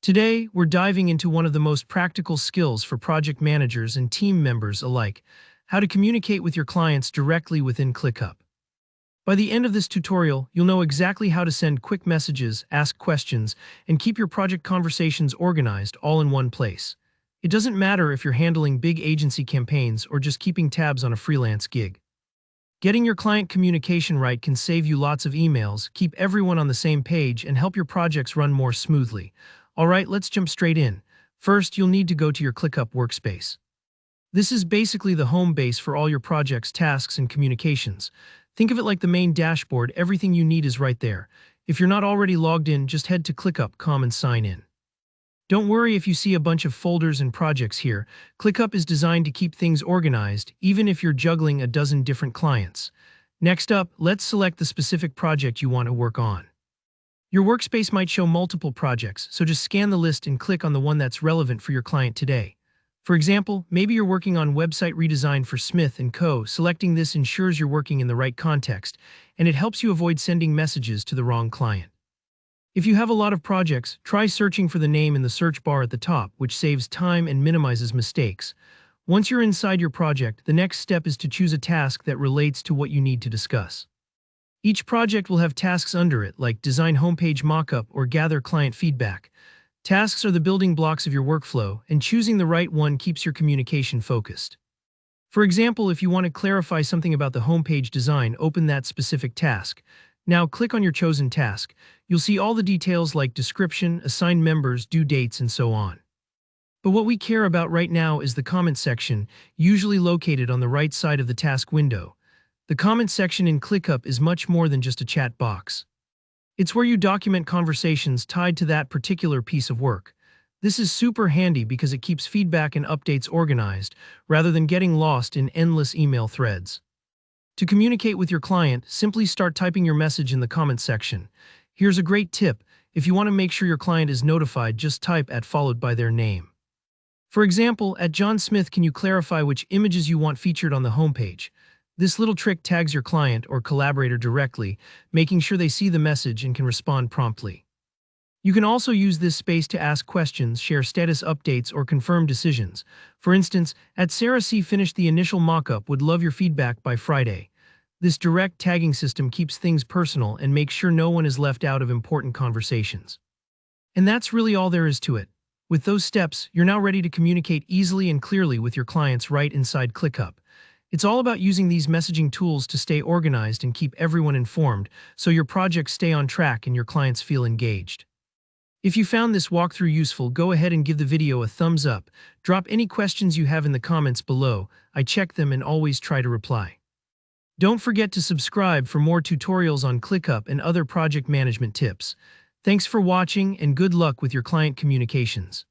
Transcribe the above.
Today, we're diving into one of the most practical skills for project managers and team members alike, how to communicate with your clients directly within ClickUp. By the end of this tutorial, you'll know exactly how to send quick messages, ask questions, and keep your project conversations organized all in one place. It doesn't matter if you're handling big agency campaigns or just keeping tabs on a freelance gig. Getting your client communication right can save you lots of emails, keep everyone on the same page, and help your projects run more smoothly. All right, let's jump straight in. First, you'll need to go to your ClickUp workspace. This is basically the home base for all your projects, tasks, and communications. Think of it like the main dashboard. Everything you need is right there. If you're not already logged in, just head to ClickUp.com and sign in. Don't worry if you see a bunch of folders and projects here. ClickUp is designed to keep things organized, even if you're juggling a dozen different clients. Next up, let's select the specific project you want to work on. Your workspace might show multiple projects, so just scan the list and click on the one that's relevant for your client today. For example, maybe you're working on website redesign for Smith & Co. Selecting this ensures you're working in the right context, and it helps you avoid sending messages to the wrong client. If you have a lot of projects, try searching for the name in the search bar at the top, which saves time and minimizes mistakes. Once you're inside your project, the next step is to choose a task that relates to what you need to discuss. Each project will have tasks under it, like design homepage mockup or gather client feedback. Tasks are the building blocks of your workflow, and choosing the right one keeps your communication focused. For example, if you want to clarify something about the homepage design, open that specific task. Now click on your chosen task. You'll see all the details like description, assigned members, due dates, and so on. But what we care about right now is the comment section, usually located on the right side of the task window. The comment section in ClickUp is much more than just a chat box. It's where you document conversations tied to that particular piece of work. This is super handy because it keeps feedback and updates organized, rather than getting lost in endless email threads. To communicate with your client, simply start typing your message in the comment section. Here's a great tip. If you want to make sure your client is notified, just type @ followed by their name. For example, @John Smith, can you clarify which images you want featured on the homepage? This little trick tags your client or collaborator directly, making sure they see the message and can respond promptly. You can also use this space to ask questions, share status updates, or confirm decisions. For instance, @Sarah C. finished the initial mockup, would love your feedback by Friday. This direct tagging system keeps things personal and makes sure no one is left out of important conversations. And that's really all there is to it. With those steps, you're now ready to communicate easily and clearly with your clients right inside ClickUp. It's all about using these messaging tools to stay organized and keep everyone informed, so your projects stay on track and your clients feel engaged. If you found this walkthrough useful, go ahead and give the video a thumbs up. Drop any questions you have in the comments below. I check them and always try to reply. Don't forget to subscribe for more tutorials on ClickUp and other project management tips. Thanks for watching and good luck with your client communications.